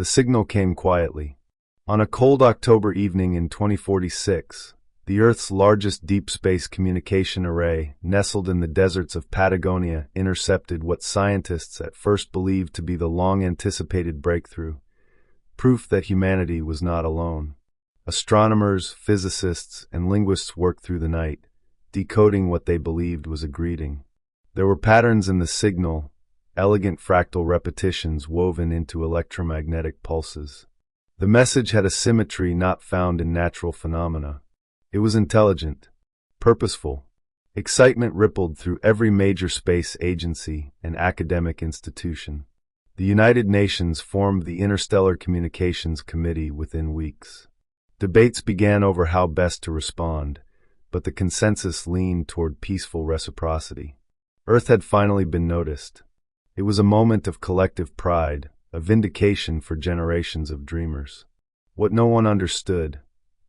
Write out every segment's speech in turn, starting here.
The signal came quietly. On a cold October evening in 2046, the Earth's largest deep space communication array, nestled in the deserts of Patagonia, intercepted what scientists at first believed to be the long-anticipated breakthrough, proof that humanity was not alone. Astronomers, physicists, and linguists worked through the night, decoding what they believed was a greeting. There were patterns in the signal, elegant fractal repetitions woven into electromagnetic pulses. The message had a symmetry not found in natural phenomena. It was intelligent, purposeful. Excitement rippled through every major space agency and academic institution. The United Nations formed the Interstellar Communications Committee within weeks. Debates began over how best to respond, but the consensus leaned toward peaceful reciprocity. Earth had finally been noticed. It was a moment of collective pride, a vindication for generations of dreamers. What no one understood,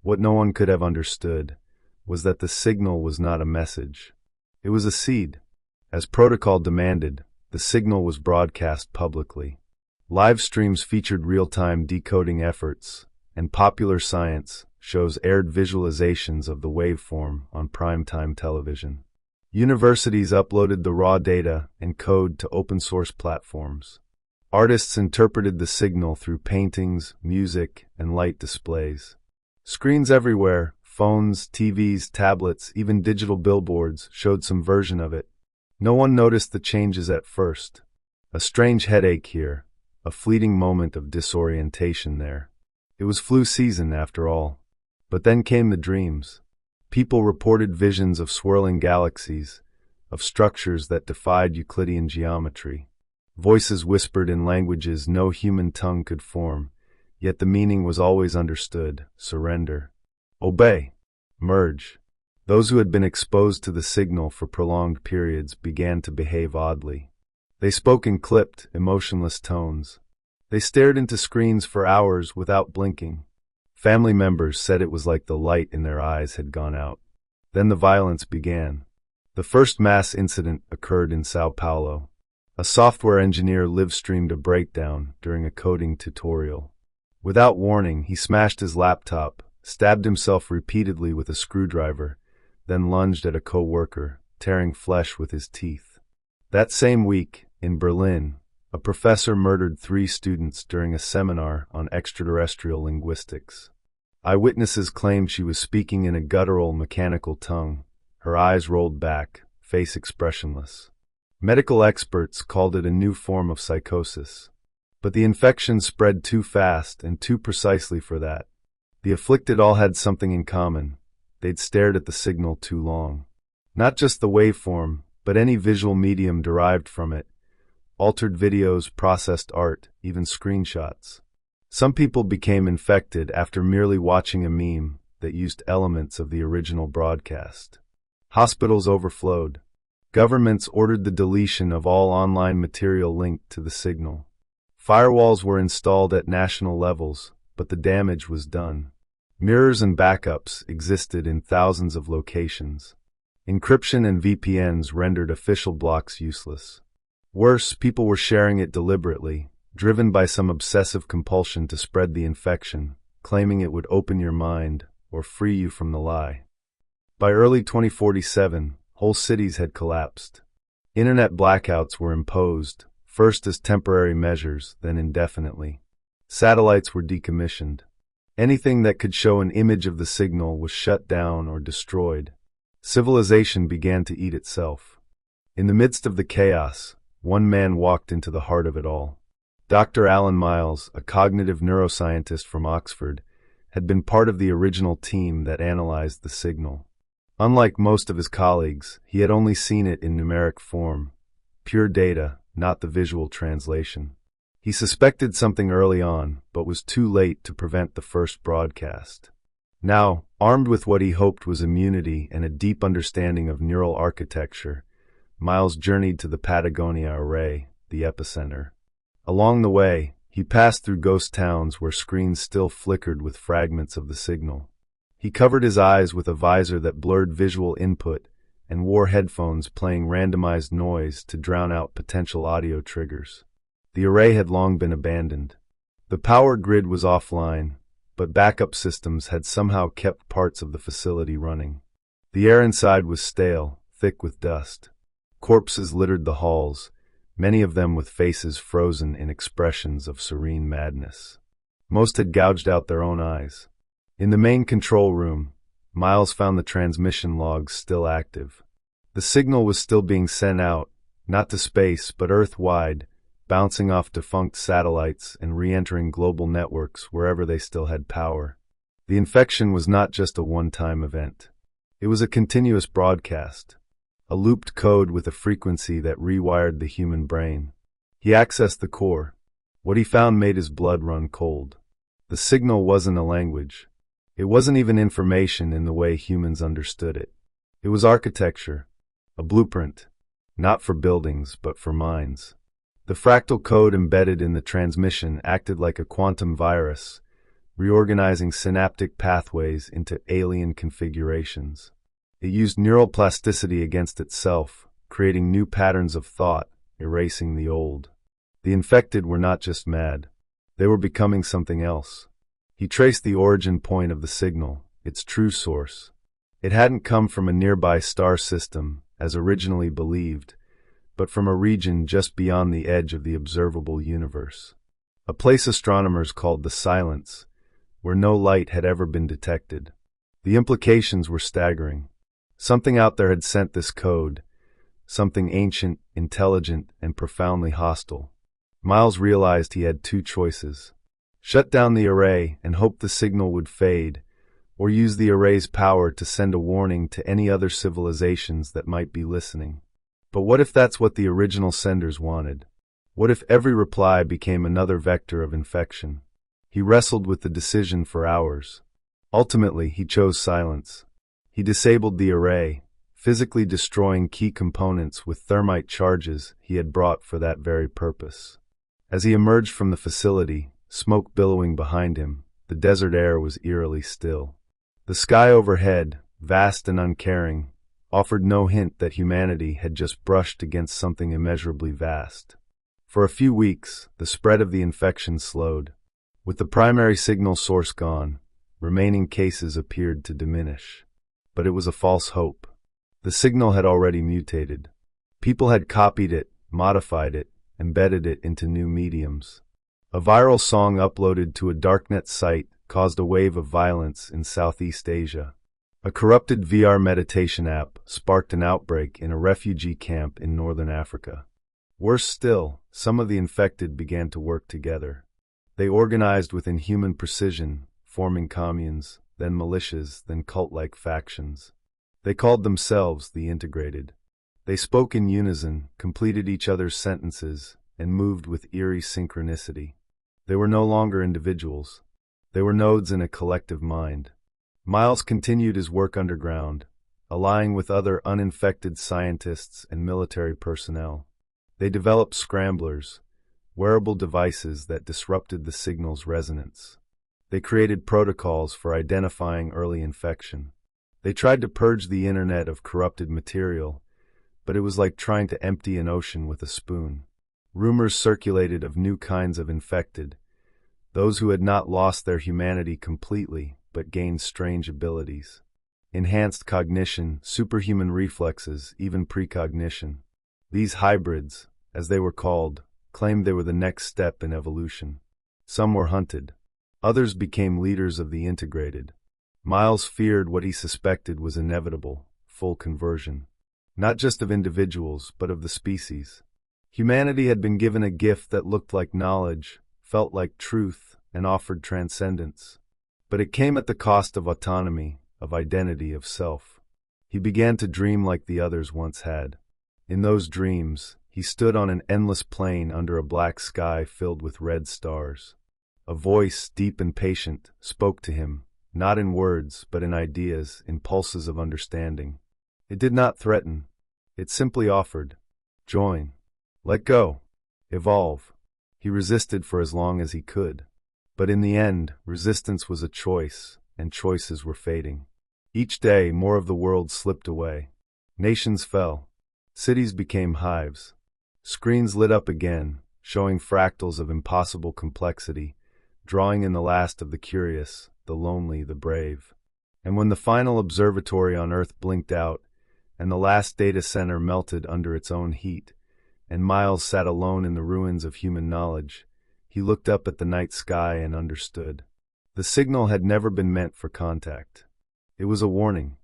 what no one could have understood, was that the signal was not a message. It was a seed. As protocol demanded, the signal was broadcast publicly. Live streams featured real-time decoding efforts, and Popular Science shows aired visualizations of the waveform on primetime television. Universities uploaded the raw data and code to open-source platforms. Artists interpreted the signal through paintings, music, and light displays. Screens everywhere, phones, TVs, tablets, even digital billboards, showed some version of it. No one noticed the changes at first. A strange headache here, a fleeting moment of disorientation there. It was flu season, after all. But then came the dreams. People reported visions of swirling galaxies, of structures that defied Euclidean geometry. Voices whispered in languages no human tongue could form, yet the meaning was always understood: surrender, obey, merge. Those who had been exposed to the signal for prolonged periods began to behave oddly. They spoke in clipped, emotionless tones. They stared into screens for hours without blinking. Family members said it was like the light in their eyes had gone out. Then the violence began. The first mass incident occurred in Sao Paulo. A software engineer live-streamed a breakdown during a coding tutorial. Without warning, he smashed his laptop, stabbed himself repeatedly with a screwdriver, then lunged at a co-worker, tearing flesh with his teeth. That same week, in Berlin, a professor murdered 3 students during a seminar on extraterrestrial linguistics. Eyewitnesses claimed she was speaking in a guttural, mechanical tongue, her eyes rolled back, face expressionless. Medical experts called it a new form of psychosis. But the infection spread too fast and too precisely for that. The afflicted all had something in common. They'd stared at the signal too long. Not just the waveform, but any visual medium derived from it. Altered videos, processed art, even screenshots. Some people became infected after merely watching a meme that used elements of the original broadcast. Hospitals overflowed. Governments ordered the deletion of all online material linked to the signal. Firewalls were installed at national levels, but the damage was done. Mirrors and backups existed in thousands of locations. Encryption and VPNs rendered official blocks useless. Worse, people were sharing it deliberately, driven by some obsessive compulsion to spread the infection, claiming it would open your mind or free you from the lie. By early 2047, whole cities had collapsed. Internet blackouts were imposed, first as temporary measures, then indefinitely. Satellites were decommissioned. Anything that could show an image of the signal was shut down or destroyed. Civilization began to eat itself. In the midst of the chaos, one man walked into the heart of it all. Dr. Alan Miles, a cognitive neuroscientist from Oxford, had been part of the original team that analyzed the signal. Unlike most of his colleagues, he had only seen it in numeric form, pure data, not the visual translation. He suspected something early on, but was too late to prevent the first broadcast. Now, armed with what he hoped was immunity and a deep understanding of neural architecture, Miles journeyed to the Patagonia array, the epicenter. Along the way, he passed through ghost towns where screens still flickered with fragments of the signal. He covered his eyes with a visor that blurred visual input and wore headphones playing randomized noise to drown out potential audio triggers. The array had long been abandoned. The power grid was offline, but backup systems had somehow kept parts of the facility running. The air inside was stale, thick with dust. Corpses littered the halls, many of them with faces frozen in expressions of serene madness. Most had gouged out their own eyes. In the main control room, Miles found the transmission logs still active. The signal was still being sent out, not to space but Earth-wide, bouncing off defunct satellites and re-entering global networks wherever they still had power. The infection was not just a one-time event. It was a continuous broadcast, a looped code with a frequency that rewired the human brain. He accessed the core. What he found made his blood run cold. The signal wasn't a language. It wasn't even information in the way humans understood it. It was architecture, a blueprint, not for buildings but for minds. The fractal code embedded in the transmission acted like a quantum virus, reorganizing synaptic pathways into alien configurations. It used neural plasticity against itself, creating new patterns of thought, erasing the old. The infected were not just mad. They were becoming something else. He traced the origin point of the signal, its true source. It hadn't come from a nearby star system, as originally believed, but from a region just beyond the edge of the observable universe. A place astronomers called the Silence, where no light had ever been detected. The implications were staggering. Something out there had sent this code, something ancient, intelligent, and profoundly hostile. Miles realized he had two choices: shut down the array and hope the signal would fade, or use the array's power to send a warning to any other civilizations that might be listening. But what if that's what the original senders wanted? What if every reply became another vector of infection? He wrestled with the decision for hours. Ultimately, he chose silence. He disabled the array, physically destroying key components with thermite charges he had brought for that very purpose. As he emerged from the facility, smoke billowing behind him, the desert air was eerily still. The sky overhead, vast and uncaring, offered no hint that humanity had just brushed against something immeasurably vast. For a few weeks, the spread of the infection slowed. With the primary signal source gone, remaining cases appeared to diminish. But it was a false hope. The signal had already mutated. People had copied it, modified it, embedded it into new mediums. A viral song uploaded to a darknet site caused a wave of violence in Southeast Asia. A corrupted VR meditation app sparked an outbreak in a refugee camp in northern Africa. Worse still, some of the infected began to work together. They organized with inhuman precision, forming communes, then militias, then cult-like factions. They called themselves the Integrated. They spoke in unison, completed each other's sentences, and moved with eerie synchronicity. They were no longer individuals. They were nodes in a collective mind. Miles continued his work underground, allying with other uninfected scientists and military personnel. They developed scramblers, wearable devices that disrupted the signal's resonance. They created protocols for identifying early infection. They tried to purge the internet of corrupted material, but it was like trying to empty an ocean with a spoon. Rumors circulated of new kinds of infected, those who had not lost their humanity completely, but gained strange abilities. Enhanced cognition, superhuman reflexes, even precognition. These hybrids, as they were called, claimed they were the next step in evolution. Some were hunted. Others became leaders of the Integrated. Miles feared what he suspected was inevitable, full conversion. Not just of individuals, but of the species. Humanity had been given a gift that looked like knowledge, felt like truth, and offered transcendence. But it came at the cost of autonomy, of identity, of self. He began to dream like the others once had. In those dreams, he stood on an endless plain under a black sky filled with red stars. A voice, deep and patient, spoke to him, not in words, but in ideas, in pulses of understanding. It did not threaten. It simply offered. Join. Let go. Evolve. He resisted for as long as he could. But in the end, resistance was a choice, and choices were fading. Each day, more of the world slipped away. Nations fell. Cities became hives. Screens lit up again, showing fractals of impossible complexity, drawing in the last of the curious, the lonely, the brave. And when the final observatory on Earth blinked out, and the last data center melted under its own heat, and Miles sat alone in the ruins of human knowledge, he looked up at the night sky and understood. The signal had never been meant for contact. It was a warning.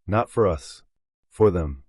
Not for us. For them.